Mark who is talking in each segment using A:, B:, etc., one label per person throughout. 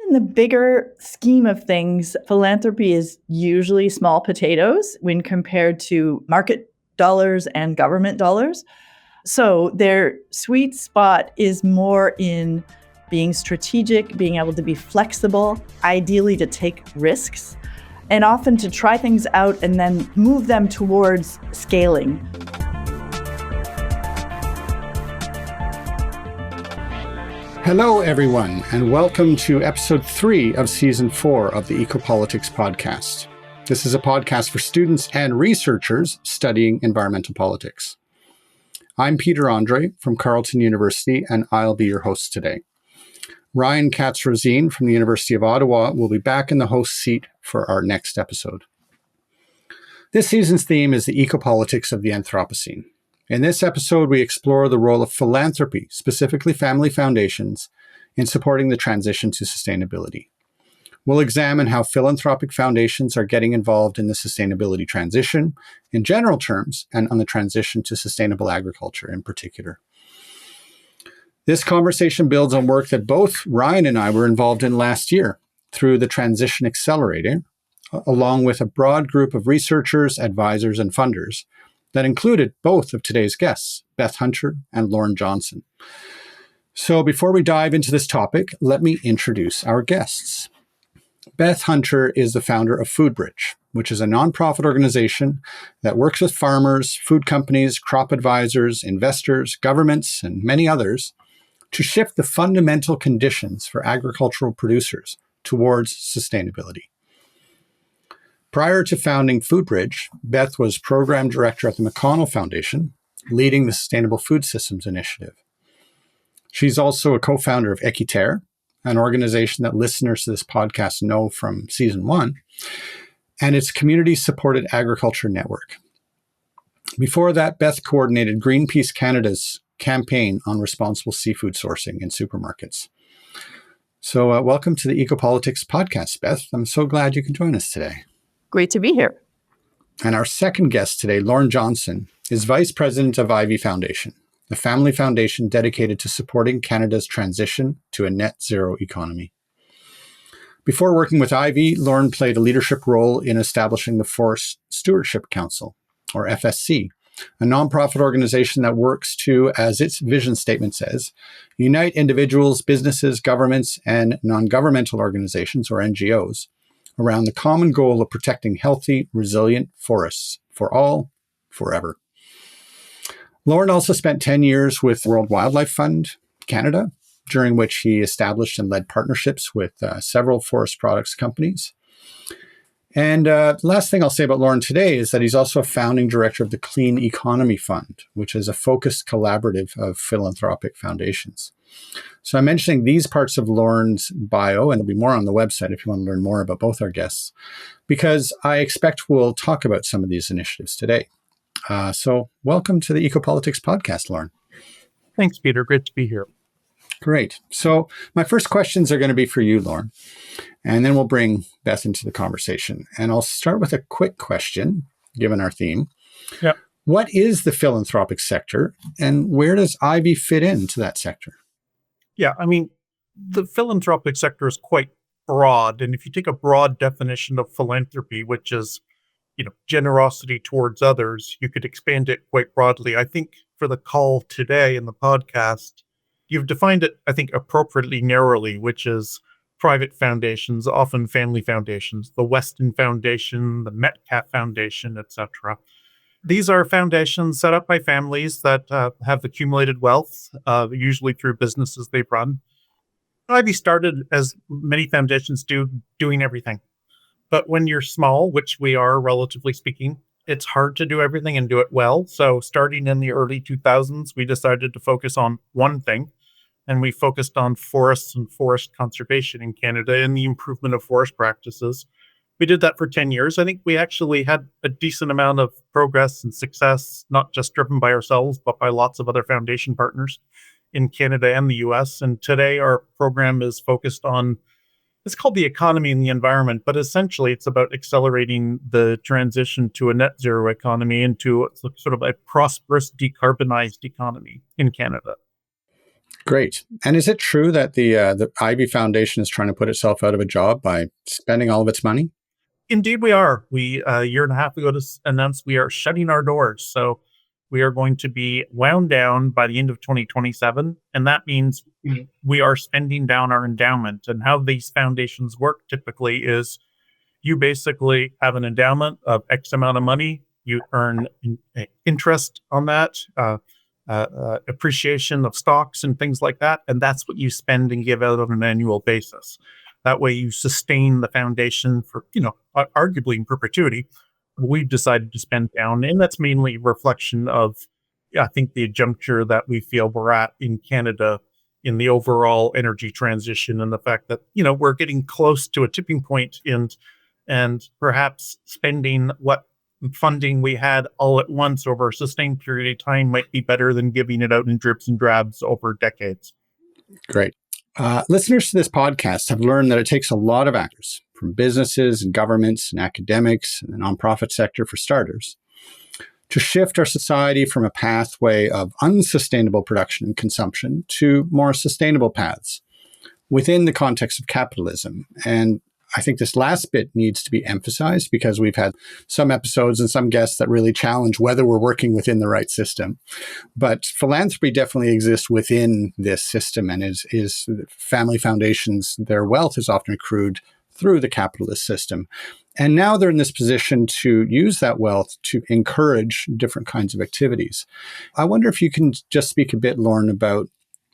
A: in the bigger scheme of things, philanthropy is usually small potatoes when compared to market dollars and government dollars. So their sweet spot is more in being strategic, being able to be flexible, ideally to take risks, and often to try things out and then move them towards scaling.
B: Hello, everyone, and welcome to episode 3 of season 4 of the Ecopolitics podcast. This is a podcast for students and researchers studying environmental politics. I'm Peter Andrée from Carleton University, and I'll be your host today. Ryan Katz-Rosene from the University of Ottawa will be back in the host seat for our next episode. This season's theme is the ecopolitics of the Anthropocene. In this episode, we explore the role of philanthropy, specifically family foundations, in supporting the transition to sustainability. We'll examine how philanthropic foundations are getting involved in the sustainability transition in general terms, and on the transition to sustainable agriculture in particular. This conversation builds on work that both Ryan and I were involved in last year through the Transition Accelerator, along with a broad group of researchers, advisors, and funders that included both of today's guests, Beth Hunter and Lorne Johnson. So before we dive into this topic, let me introduce our guests. Beth Hunter is the founder of FoodBridge, which is a nonprofit organization that works with farmers, food companies, crop advisors, investors, governments, and many others to shift the fundamental conditions for agricultural producers towards sustainability. Prior to founding FoodBridge, Beth was program director at the McConnell Foundation, leading the Sustainable Food Systems Initiative. She's also a co-founder of Equiterre, an organization that listeners to this podcast know from season 1, and its community-supported agriculture network. Before that, Beth coordinated Greenpeace Canada's campaign on responsible seafood sourcing in supermarkets. So welcome to the Ecopolitics podcast, Beth. I'm so glad you can join us today.
A: Great to be here.
B: And our second guest today, Lorne Johnson, is Vice President of IVEY Foundation, a family foundation dedicated to supporting Canada's transition to a net zero economy. Before working with IVEY, Lorne played a leadership role in establishing the Forest Stewardship Council, or FSC, a nonprofit organization that works to, as its vision statement says, unite individuals, businesses, governments, and non-governmental organizations, or NGOs, around the common goal of protecting healthy, resilient forests for all, forever. Lorne also spent 10 years with World Wildlife Fund Canada, during which he established and led partnerships with several forest products companies. And the last thing I'll say about Lorne today is that he's also a founding director of the Clean Economy Fund, which is a focused collaborative of philanthropic foundations. So I'm mentioning these parts of Lorne's bio, and there'll be more on the website if you want to learn more about both our guests, because I expect we'll talk about some of these initiatives today. So welcome to the Ecopolitics podcast, Lorne.
C: Thanks, Peter. Great to be here.
B: Great. So my first questions are going to be for you, Lorne, and then we'll bring Beth into the conversation. And I'll start with a quick question, given our theme.
C: Yeah.
B: What is the philanthropic sector, and where does IVEY fit into that sector?
C: Yeah, I mean, the philanthropic sector is quite broad. And if you take a broad definition of philanthropy, which is, generosity towards others, you could expand it quite broadly. I think for the call today in the podcast, you've defined it, I think, appropriately narrowly, which is private foundations, often family foundations, the Weston Foundation, the Metcalf Foundation, etc. These are foundations set up by families that have accumulated wealth, usually through businesses they've run. IVEY started, as many foundations do, doing everything. But when you're small, which we are, relatively speaking, it's hard to do everything and do it well. So starting in the early 2000s, we decided to focus on one thing. And we focused on forests and forest conservation in Canada and the improvement of forest practices. We did that for 10 years. I think we actually had a decent amount of progress and success, not just driven by ourselves, but by lots of other foundation partners in Canada and the US. And today our program is focused on, it's called the economy and the environment, but essentially it's about accelerating the transition to a net zero economy into sort of a prosperous, decarbonized economy in Canada.
B: Great. And is it true that the IVEY Foundation is trying to put itself out of a job by spending all of its money?
C: Indeed, we are. We a year and a half ago announced we are shutting our doors. So we are going to be wound down by the end of 2027. And that means we are spending down our endowment. And how these foundations work typically is you basically have an endowment of X amount of money. You earn interest on that, appreciation of stocks and things like that. And that's what you spend and give out on an annual basis. That way you sustain the foundation for, arguably in perpetuity. We've decided to spend down, and that's mainly a reflection of, I think, the juncture that we feel we're at in Canada in the overall energy transition, and the fact that, we're getting close to a tipping point and perhaps spending what funding we had all at once over a sustained period of time might be better than giving it out in drips and drabs over decades.
B: Great. Listeners to this podcast have learned that it takes a lot of actors, from businesses and governments and academics and the nonprofit sector for starters, to shift our society from a pathway of unsustainable production and consumption to more sustainable paths within the context of capitalism. And I think this last bit needs to be emphasized because we've had some episodes and some guests that really challenge whether we're working within the right system. But philanthropy definitely exists within this system, and is family foundations, their wealth is often accrued through the capitalist system. And now they're in this position to use that wealth to encourage different kinds of activities. I wonder if you can just speak a bit, Lorne, about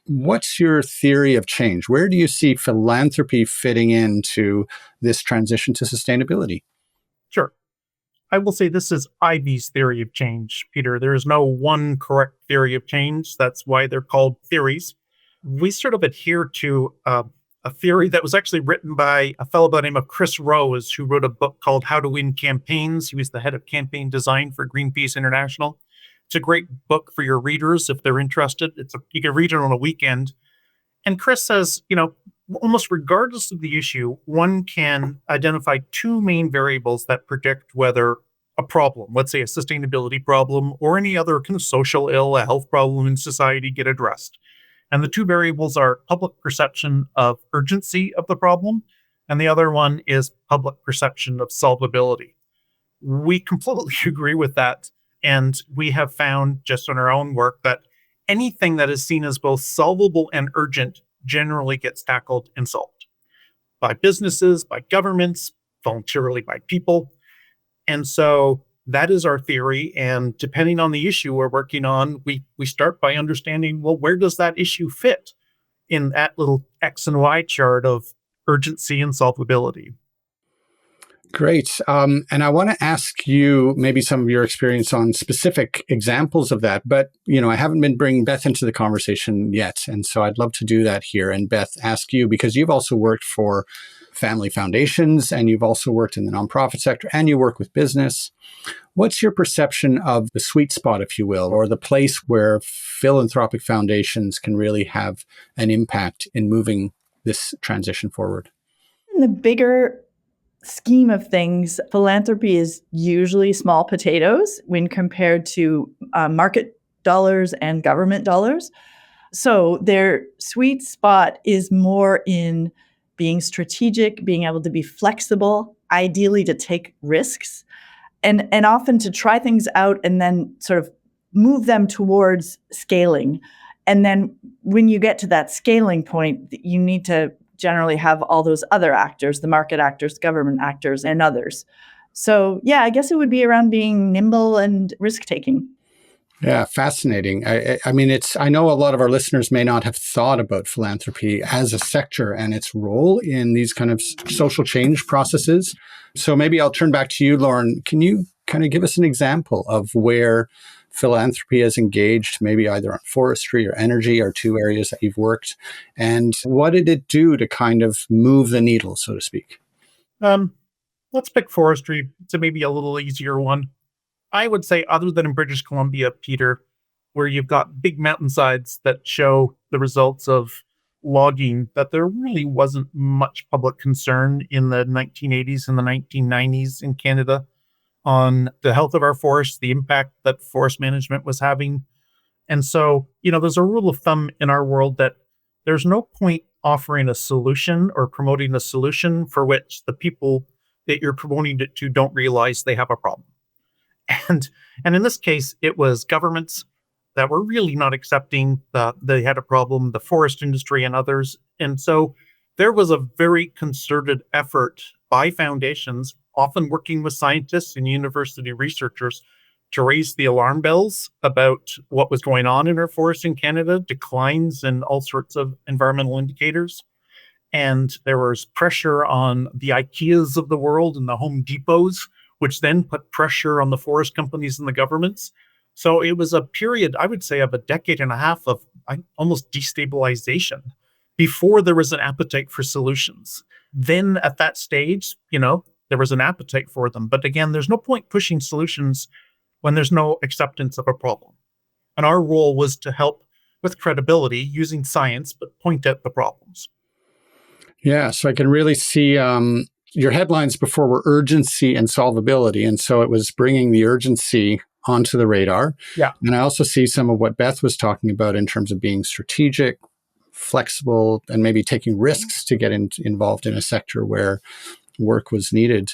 B: what's your theory of change? Where do you see philanthropy fitting into this transition to sustainability?
C: Sure. I will say this is IVEY's theory of change, Peter. There is no one correct theory of change. That's why they're called theories. We sort of adhere to a theory that was actually written by a fellow by the name of Chris Rose, who wrote a book called How to Win Campaigns. He was the head of campaign design for Greenpeace International. It's a great book for your readers if they're interested. You can read it on a weekend. And Chris says, almost regardless of the issue, one can identify two main variables that predict whether a problem, let's say a sustainability problem or any other kind of social ill, a health problem in society, get addressed. And the two variables are public perception of urgency of the problem, and the other one is public perception of solvability. We completely agree with that. And we have found just in our own work that anything that is seen as both solvable and urgent generally gets tackled and solved by businesses, by governments, voluntarily by people. And so that is our theory. And depending on the issue we're working on, we start by understanding, well, where does that issue fit in that little X and Y chart of urgency and solvability?
B: Great. And I want to ask you maybe some of your experience on specific examples of that. But, I haven't been bringing Beth into the conversation yet. And so I'd love to do that here. And Beth, ask you, because you've also worked for family foundations and you've also worked in the nonprofit sector and you work with business. What's your perception of the sweet spot, if you will, or the place where philanthropic foundations can really have an impact in moving this transition forward?
A: In the bigger scheme of things, philanthropy is usually small potatoes when compared to market dollars and government dollars. So their sweet spot is more in being strategic, being able to be flexible, ideally to take risks, and often to try things out and then sort of move them towards scaling. And then when you get to that scaling point, you need to generally have all those other actors, the market actors, government actors, and others. So yeah, I guess it would be around being nimble and risk-taking.
B: Yeah, fascinating. I know a lot of our listeners may not have thought about philanthropy as a sector and its role in these kind of social change processes. So maybe I'll turn back to you, Lorne. Can you kind of give us an example of where philanthropy has engaged, maybe either on forestry or energy, or two areas that you've worked, and what did it do to kind of move the needle, so to speak?
C: Let's pick forestry. It's maybe a little easier one. I would say, other than in British Columbia, Peter, where you've got big mountainsides that show the results of logging, that there really wasn't much public concern in the 1980s and the 1990s in Canada on the health of our forests, the impact that forest management was having. And so, there's a rule of thumb in our world that there's no point offering a solution or promoting a solution for which the people that you're promoting it to don't realize they have a problem. And and in this case, it was governments that were really not accepting that they had a problem, the forest industry and others. And so there was a very concerted effort by foundations, often working with scientists and university researchers, to raise the alarm bells about what was going on in our forests in Canada, declines in all sorts of environmental indicators. And there was pressure on the IKEAs of the world and the Home Depots, which then put pressure on the forest companies and the governments. So it was a period, I would say, of a decade and a half of almost destabilization before there was an appetite for solutions. Then at that stage, there was an appetite for them. But again, there's no point pushing solutions when there's no acceptance of a problem. And our role was to help with credibility using science, but point out the problems.
B: Yeah, so I can really see your headlines before were urgency and solvability. And so it was bringing the urgency onto the radar.
C: Yeah.
B: And I also see some of what Beth was talking about in terms of being strategic, flexible, and maybe taking risks to get involved in a sector where work was needed.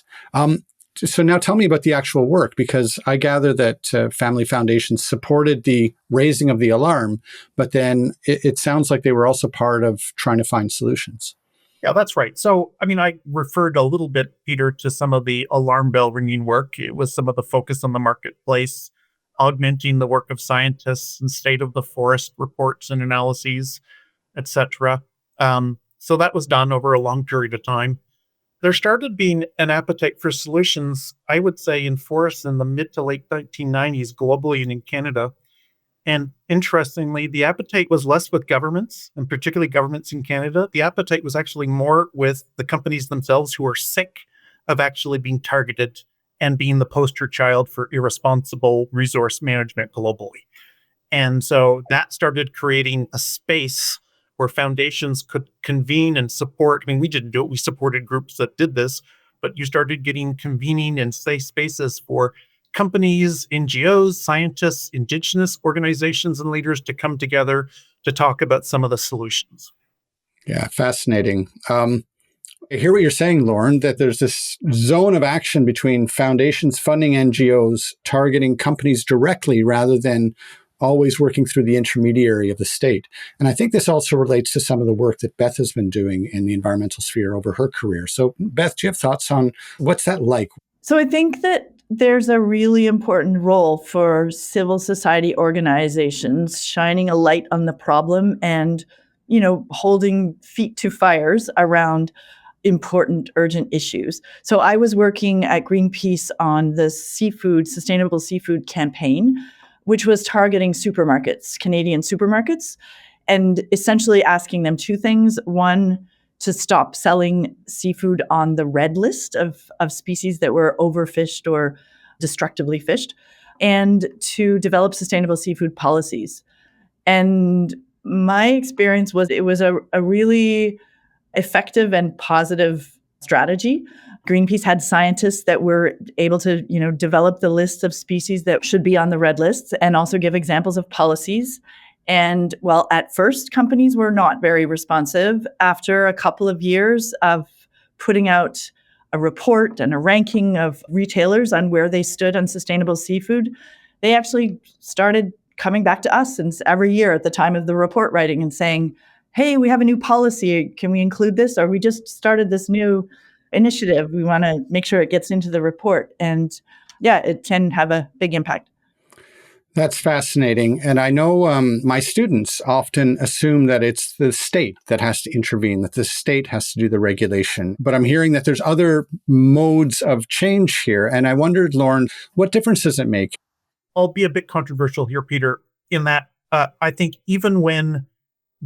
B: So now tell me about the actual work, because I gather that Family Foundation supported the raising of the alarm, but then it sounds like they were also part of trying to find solutions.
C: Yeah, that's right. So, I referred a little bit, Peter, to some of the alarm bell ringing work. It was some of the focus on the marketplace, augmenting the work of scientists and state of the forest reports and analyses, etc. So that was done over a long period of time. There started being an appetite for solutions, I would say, in forests in the mid to late 1990s globally and in Canada. And interestingly, the appetite was less with governments, and particularly governments in Canada. The appetite was actually more with the companies themselves, who are sick of actually being targeted and being the poster child for irresponsible resource management globally. And so that started creating a space where foundations could convene and support. We didn't do it. We supported groups that did this, but you started getting convening and safe spaces for companies, NGOs, scientists, Indigenous organizations, and leaders to come together to talk about some of the solutions.
B: Yeah, fascinating. I hear what you're saying, Lorne, that there's this zone of action between foundations funding NGOs, targeting companies directly rather than always working through the intermediary of the state. And I think this also relates to some of the work that Beth has been doing in the environmental sphere over her career. So, Beth, do you have thoughts on what's that like?
A: So I think that there's a really important role for civil society organizations shining a light on the problem and, holding feet to fires around important, urgent issues. So I was working at Greenpeace on the sustainable seafood campaign, which was targeting supermarkets, Canadian supermarkets, and essentially asking them two things. One, to stop selling seafood on the red list of species that were overfished or destructively fished, and to develop sustainable seafood policies. And my experience was it was a really effective and positive strategy. Greenpeace had scientists that were able to, develop the list of species that should be on the red lists and also give examples of policies. And while at first companies were not very responsive, after a couple of years of putting out a report and a ranking of retailers on where they stood on sustainable seafood, they actually started coming back to us and every year at the time of the report writing and saying, hey, we have a new policy. Can we include this? Or we just started this new initiative. We want to make sure it gets into the report. And yeah, it can have a big impact.
B: That's fascinating. And I know my students often assume that it's the state that has to intervene, that the state has to do the regulation. But I'm hearing that there's other modes of change here. And I wondered, Lorne, what difference does it make?
C: I'll be a bit controversial here, Peter, in that I think even when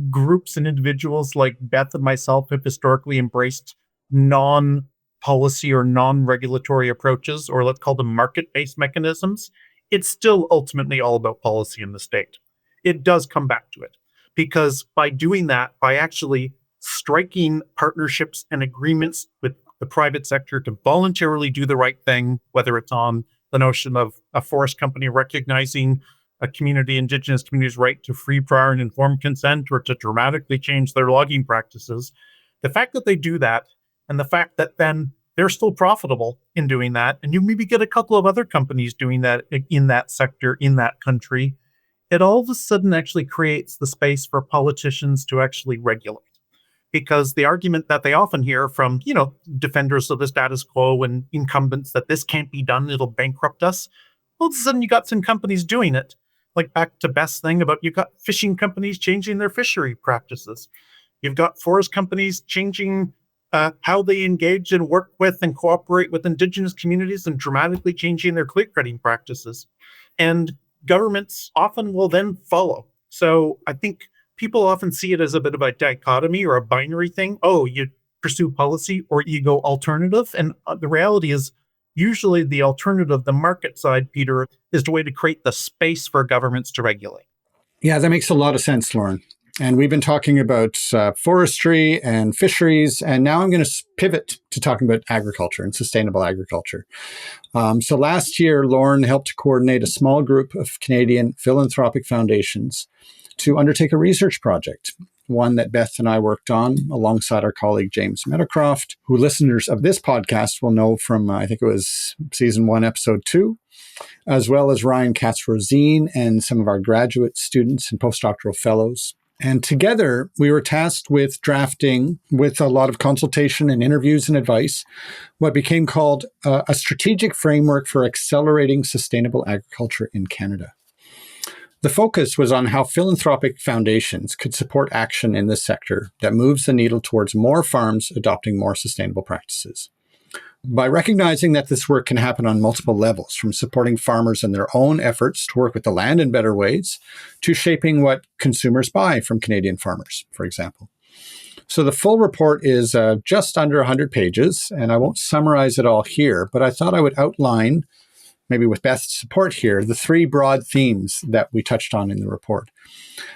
C: groups and individuals like Beth and myself have historically embraced non-policy or non-regulatory approaches, or let's call them market-based mechanisms, it's still ultimately all about policy in the state. It does come back to it, because by doing that, by actually striking partnerships and agreements with the private sector to voluntarily do the right thing, whether it's on the notion of a forest company recognizing a community, indigenous community's right to free, prior, and informed consent, or to dramatically change their logging practices. The fact that they do that, and the fact that then they're still profitable in doing that, and you maybe get a couple of other companies doing that in that sector, in that country, it all of a sudden actually creates the space for politicians to actually regulate. Because the argument that they often hear from, defenders of the status quo and incumbents that this can't be done, it'll bankrupt us. All of a sudden you got some companies doing it. Like back to Beth's thing about you've got fishing companies changing their fishery practices. You've got forest companies changing how they engage and work with and cooperate with indigenous communities and dramatically changing their clear-cutting practices. And governments often will then follow. So I think people often see it as a bit of a dichotomy or a binary thing. Oh, you pursue policy or you go alternative. And the reality is usually the alternative, the market side, Peter, is the way to create the space for governments to regulate.
B: Yeah, that makes a lot of sense, Lorne. And we've been talking about forestry and fisheries, and now I'm going to pivot to talking about agriculture and sustainable agriculture. So last year, Lorne helped coordinate a small group of Canadian philanthropic foundations to undertake a research project, one that Beth and I worked on alongside our colleague James Meadowcroft, who listeners of this podcast will know from, I think it was season 1, episode 2, as well as Ryan Katz-Rosine and some of our graduate students and postdoctoral fellows. And together, we were tasked with drafting, with a lot of consultation and interviews and advice, what became called a strategic framework for accelerating sustainable agriculture in Canada. The focus was on how philanthropic foundations could support action in this sector that moves the needle towards more farms adopting more sustainable practices. By recognizing that this work can happen on multiple levels, from supporting farmers in their own efforts to work with the land in better ways, to shaping what consumers buy from Canadian farmers, for example. So the full report is just under 100 pages, and I won't summarize it all here, but I thought I would outline, maybe with Beth's support here, the 3 broad themes that we touched on in the report.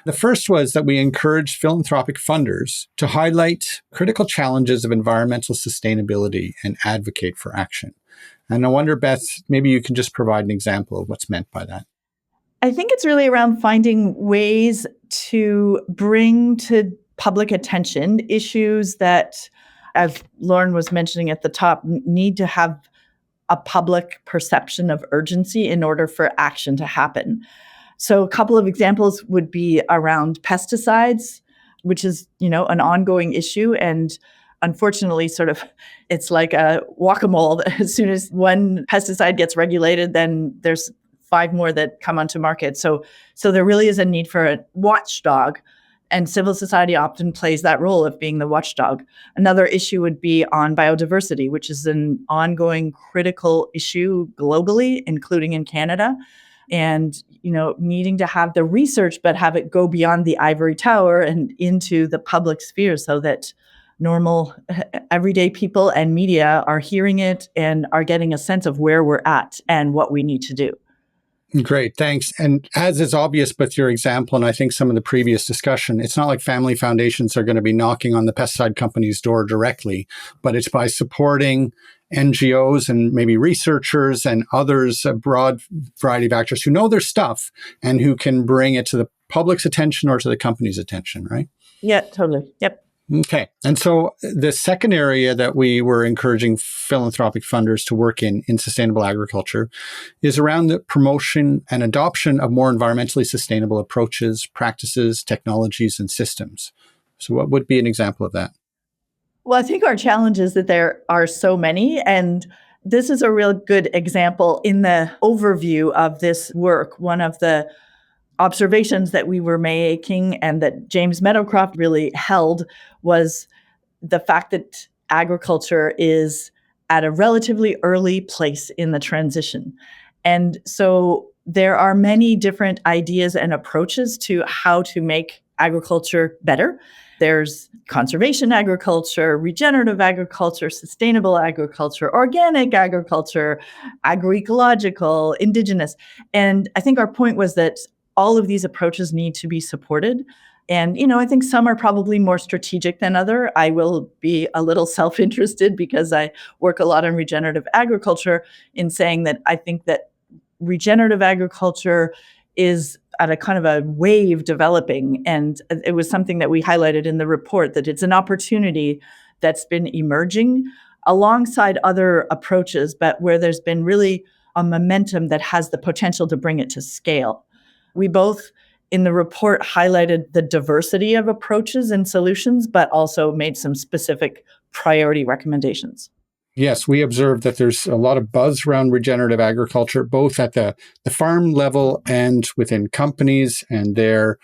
B: The first was that we encouraged philanthropic funders to highlight critical challenges of environmental sustainability and advocate for action. And I wonder, Beth, maybe you can just provide an example of what's meant by that.
A: I think it's really around finding ways to bring to public attention issues that, as Lorne was mentioning at the top, need to have a public perception of urgency in order for action to happen. So a couple of examples would be around pesticides, which is, an ongoing issue. And unfortunately, it's like a whack-a-mole. As soon as one pesticide gets regulated, then there's 5 more that come onto market. So there really is a need for a watchdog. And civil society often plays that role of being the watchdog. Another issue would be on biodiversity, which is an ongoing critical issue globally, including in Canada. And, needing to have the research, but have it go beyond the ivory tower and into the public sphere so that normal, everyday people and media are hearing it and are getting a sense of where we're at and what we need to do.
B: Great, thanks. And as is obvious with your example, and I think some of the previous discussion, it's not like family foundations are going to be knocking on the pesticide company's door directly, but it's by supporting NGOs and maybe researchers and others, a broad variety of actors who know their stuff and who can bring it to the public's attention or to the company's attention, right?
A: Yeah, totally. Yep.
B: Okay. And so the second area that we were encouraging philanthropic funders to work in sustainable agriculture is around the promotion and adoption of more environmentally sustainable approaches, practices, technologies, and systems. So what would be an example of that?
A: Well, I think our challenge is that there are so many, and this is a real good example in the overview of this work. One of the observations that we were making and that James Meadowcroft really held was the fact that agriculture is at a relatively early place in the transition. And so there are many different ideas and approaches to how to make agriculture better. There's conservation agriculture, regenerative agriculture, sustainable agriculture, organic agriculture, agroecological, indigenous. And I think our point was that all of these approaches need to be supported. And, I think some are probably more strategic than other. I will be a little self-interested because I work a lot on regenerative agriculture in saying that I think that regenerative agriculture is at a kind of a wave developing. And it was something that we highlighted in the report, that it's an opportunity that's been emerging alongside other approaches, but where there's been really a momentum that has the potential to bring it to scale. We both in the report highlighted the diversity of approaches and solutions, but also made some specific priority recommendations.
B: Yes, we observed that there's a lot of buzz around regenerative agriculture, both at the farm level and within companies and their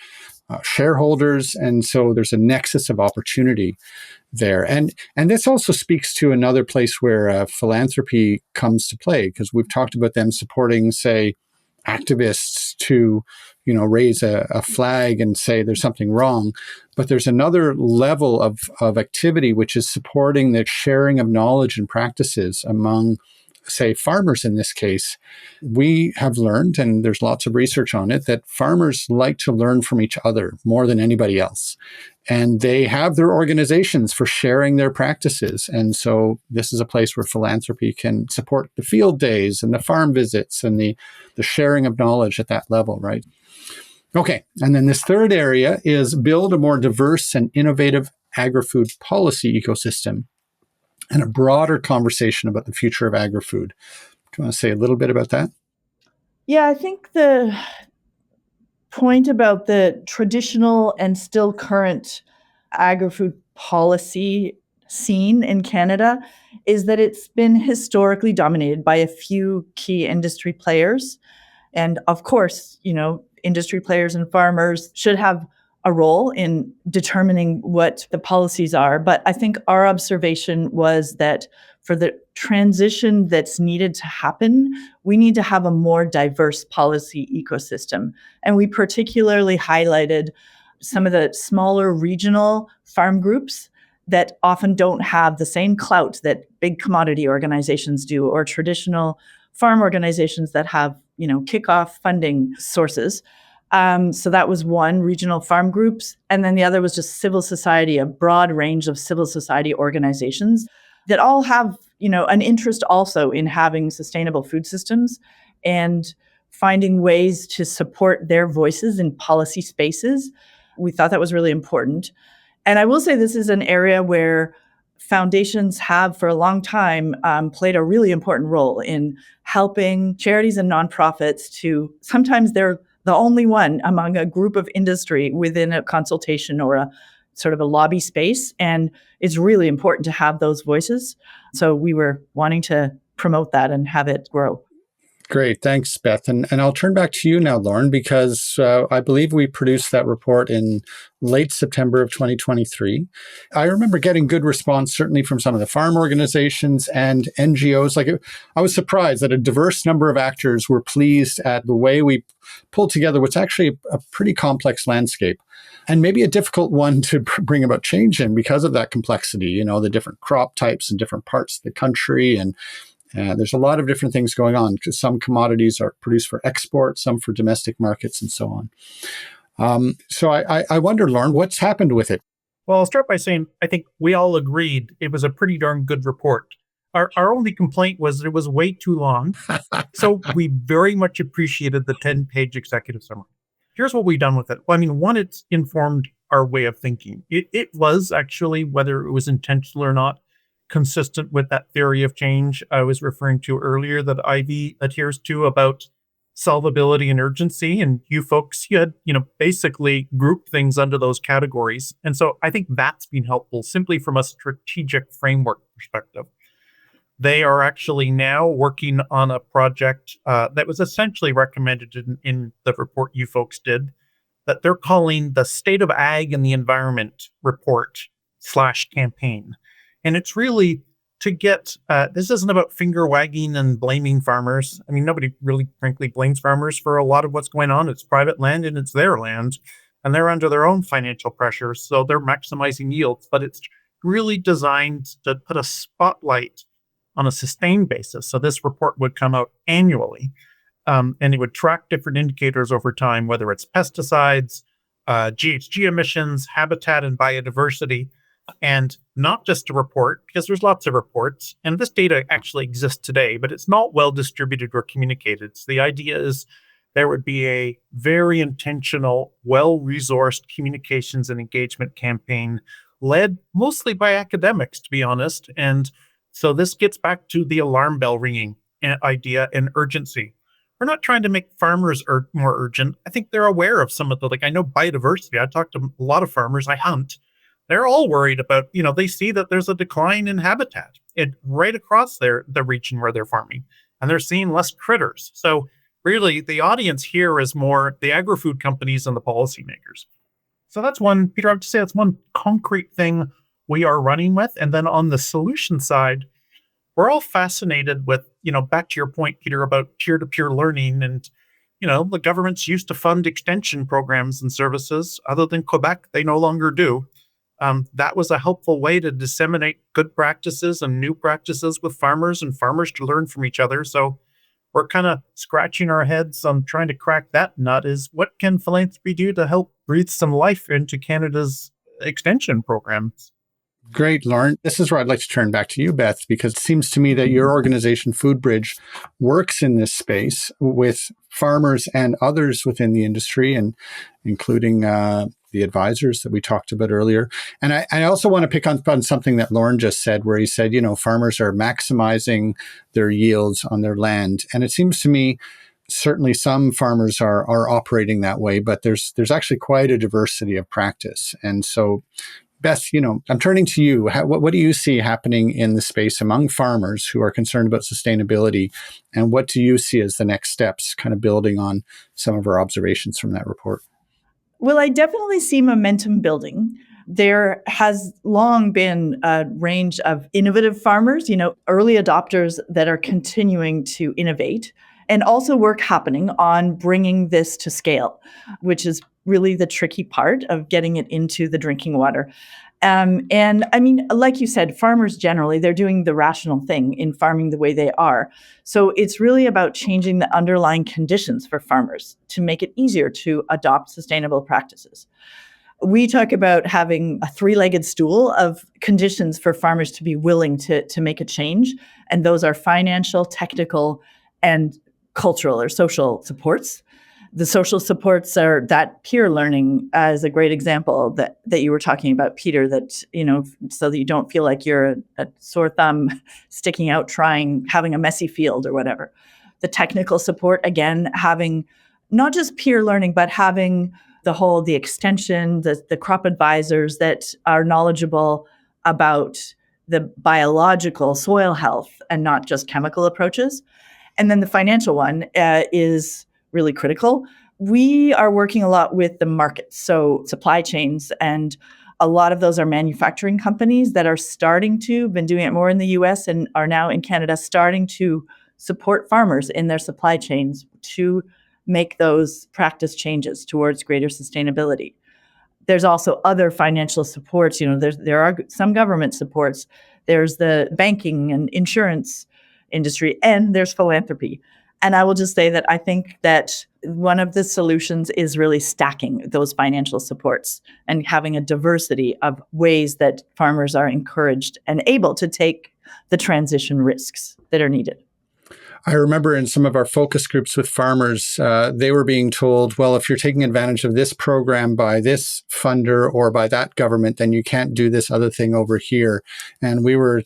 B: shareholders. And so there's a nexus of opportunity there. And this also speaks to another place where philanthropy comes to play, because we've talked about them supporting, say, activists to raise a flag and say there's something wrong. But there's another level of activity, which is supporting the sharing of knowledge and practices among, say, farmers in this case. We have learned, and there's lots of research on it, that farmers like to learn from each other more than anybody else. And they have their organizations for sharing their practices. And so this is a place where philanthropy can support the field days and the farm visits and the sharing of knowledge at that level, right? Okay, and then this third area is build a more diverse and innovative agri-food policy ecosystem and a broader conversation about the future of agri-food. Do you want to say a little bit about that?
A: Yeah, I think the point about the traditional and still current agri-food policy scene in Canada is that it's been historically dominated by a few key industry players. And of course, industry players and farmers should have a role in determining what the policies are. But I think our observation was that for the transition that's needed to happen, we need to have a more diverse policy ecosystem. And we particularly highlighted some of the smaller regional farm groups that often don't have the same clout that big commodity organizations do, or traditional farm organizations that have, kickoff funding sources. So that was one, regional farm groups. And then the other was just civil society, a broad range of civil society organizations that all have, an interest also in having sustainable food systems and finding ways to support their voices in policy spaces. We thought that was really important. And I will say this is an area where foundations have for a long time played a really important role in helping charities and nonprofits to, sometimes they're the only one among a group of industry within a consultation or a sort of a lobby space. And it's really important to have those voices. So we were wanting to promote that and have it grow.
B: Great. Thanks, Beth. And I'll turn back to you now, Lorne, because I believe we produced that report in late September of 2023. I remember getting good response, certainly from some of the farm organizations and NGOs. I was surprised that a diverse number of actors were pleased at the way we pulled together what's actually a pretty complex landscape, and maybe a difficult one to bring about change in because of that complexity, the different crop types in different parts of the country. And there's a lot of different things going on, because some commodities are produced for export, some for domestic markets, and so on. So I wonder, Lorne, what's happened with it?
C: Well, I'll start by saying I think we all agreed it was a pretty darn good report. Our only complaint was that it was way too long. So we very much appreciated the 10-page executive summary. Here's what we've done with it. Well, one, it's informed our way of thinking. It was actually, whether it was intentional or not, consistent with that theory of change I was referring to earlier that IVEY adheres to about solvability and urgency. And you folks, you had, basically grouped things under those categories. And so I think that's been helpful simply from a strategic framework perspective. They are actually now working on a project that was essentially recommended in the report you folks did, that they're calling the State of Ag and the Environment Report /campaign. And it's really to get, this isn't about finger wagging and blaming farmers. Nobody really, frankly, blames farmers for a lot of what's going on. It's private land and it's their land, and they're under their own financial pressures. So they're maximizing yields, but it's really designed to put a spotlight on a sustained basis. So this report would come out annually, and it would track different indicators over time, whether it's pesticides, GHG emissions, habitat and biodiversity. And not just a report, because there's lots of reports, and this data actually exists today, but it's not well distributed or communicated. So the idea is there would be a very intentional, well-resourced communications and engagement campaign led mostly by academics, to be honest. And so this gets back to the alarm bell ringing idea and urgency. We're not trying to make farmers more urgent. I think they're aware of some of I know biodiversity. I talk to a lot of farmers. I hunt. They're all worried about, they see that there's a decline in habitat right across the region where they're farming, and they're seeing less critters. So really, the audience here is more the agri-food companies and the policymakers. So that's one, Peter, I would say that's one concrete thing we are running with. And then on the solution side, we're all fascinated with, back to your point, Peter, about peer-to-peer learning. And, the governments used to fund extension programs and services. Other than Quebec, they no longer do. That was a helpful way to disseminate good practices and new practices with farmers and farmers to learn from each other. So we're kind of scratching our heads on trying to crack that nut is what can philanthropy do to help breathe some life into Canada's extension programs?
B: Great, Lorne. This is where I'd like to turn back to you, Beth, because it seems to me that your organization, FoodBridge, works in this space with farmers and others within the industry, and including the advisors that we talked about earlier. And I also want to pick on something that Lorne just said, where he said, farmers are maximizing their yields on their land. And it seems to me, certainly some farmers are operating that way, but there's actually quite a diversity of practice. And so, Beth, I'm turning to you. What do you see happening in the space among farmers who are concerned about sustainability? And what do you see as the next steps, kind of building on some of our observations from that report?
A: Well, I definitely see momentum building. There has long been a range of innovative farmers, early adopters that are continuing to innovate, and also work happening on bringing this to scale, which is really the tricky part of getting it into the drinking water. And I mean, like you said, farmers generally, they're doing the rational thing in farming the way they are. So it's really about changing the underlying conditions for farmers to make it easier to adopt sustainable practices. We talk about having a three-legged stool of conditions for farmers to be willing to make a change. And those are financial, technical, and cultural or social supports. The social supports are that peer learning as a great example that you were talking about, Peter, that, so that you don't feel like you're a sore thumb sticking out, having a messy field or whatever. The technical support, again, having not just peer learning, but having the extension, the crop advisors that are knowledgeable about the biological soil health and not just chemical approaches. And then the financial one is really critical. We are working a lot with the markets, so supply chains, and a lot of those are manufacturing companies that are been doing it more in the US and are now in Canada, starting to support farmers in their supply chains to make those practice changes towards greater sustainability. There's also other financial supports. There are some government supports. There's the banking and insurance industry, and there's philanthropy. And I will just say that I think that one of the solutions is really stacking those financial supports and having a diversity of ways that farmers are encouraged and able to take the transition risks that are needed.
B: I remember in some of our focus groups with farmers, they were being told, well, if you're taking advantage of this program by this funder or by that government, then you can't do this other thing over here. And we were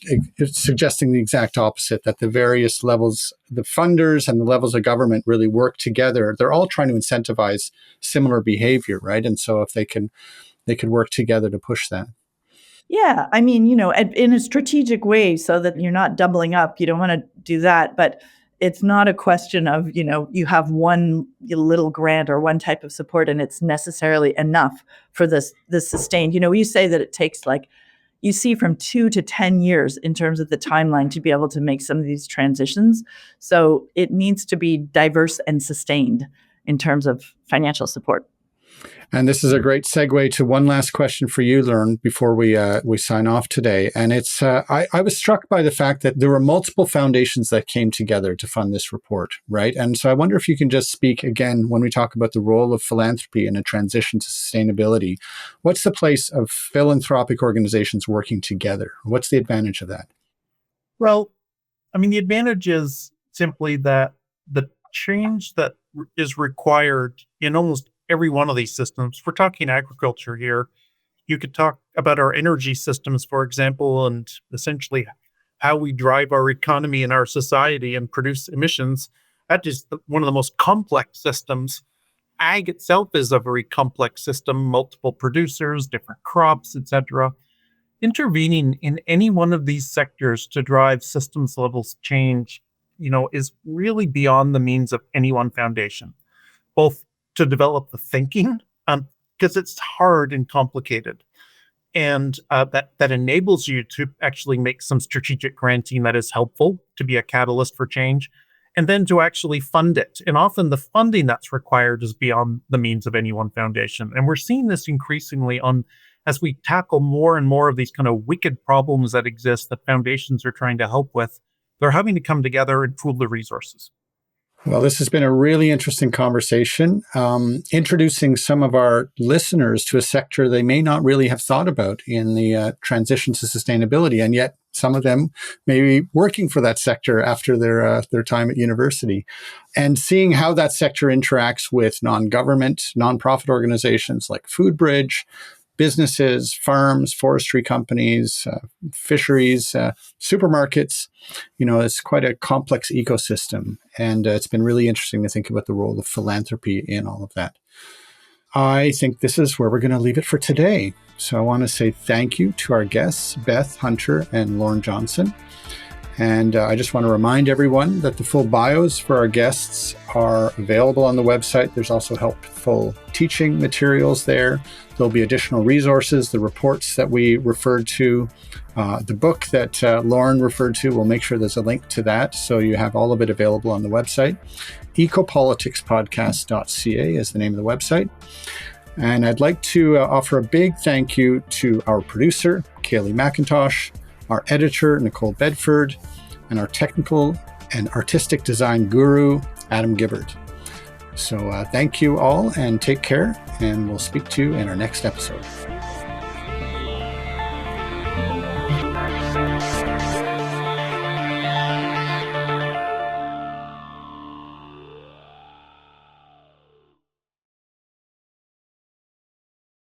B: suggesting the exact opposite, that the various levels, the funders and the levels of government really work together. They're all trying to incentivize similar behavior, right? And so if they could work together to push that.
A: Yeah, I mean, in a strategic way so that you're not doubling up. You don't want to do that, but it's not a question of, you have one little grant or one type of support and it's necessarily enough for this sustained. You say that it takes you see from 2 to 10 years in terms of the timeline to be able to make some of these transitions. So it needs to be diverse and sustained in terms of financial support.
B: And this is a great segue to one last question for you, Lorne, before we sign off today. And it's I was struck by the fact that there were multiple foundations that came together to fund this report, right? And so I wonder if you can just speak again when we talk about the role of philanthropy in a transition to sustainability. What's the place of philanthropic organizations working together? What's the advantage of that?
C: Well, I mean, the advantage is simply that the change that is required in almost every one of these systems. We're talking agriculture here. You could talk about our energy systems, for example, and essentially how we drive our economy and our society and produce emissions. That is one of the most complex systems. Ag itself is a very complex system, multiple producers, different crops, etc. Intervening in any one of these sectors to drive systems levels change, is really beyond the means of any one foundation, both to develop the thinking, because it's hard and complicated, and that enables you to actually make some strategic granting that is helpful to be a catalyst for change, and then to actually fund it. And often the funding that's required is beyond the means of any one foundation. And we're seeing this increasingly as we tackle more and more of these kind of wicked problems that exist that foundations are trying to help with. They're having to come together and pool the resources.
B: Well, this has been a really interesting conversation, introducing some of our listeners to a sector they may not really have thought about in the transition to sustainability, and yet some of them may be working for that sector after their time at university, and seeing how that sector interacts with non-government, nonprofit organizations like FoodBridge, businesses, farms, forestry companies, fisheries, supermarkets. It's quite a complex ecosystem. And it's been really interesting to think about the role of philanthropy in all of that. I think this is where we're going to leave it for today. So I want to say thank you to our guests, Beth Hunter and Lorne Johnson. And I just want to remind everyone that the full bios for our guests are available on the website. There's also helpful teaching materials there. There'll be additional resources, the reports that we referred to, the book that Lorne referred to. We'll make sure there's a link to that, so you have all of it available on the website. ecopoliticspodcast.ca is the name of the website. And I'd like to offer a big thank you to our producer, Kaylee McIntosh, our editor, Nicole Bedford, and our technical and artistic design guru, Adam Gibbard. So thank you all and take care, and we'll speak to you in our next episode.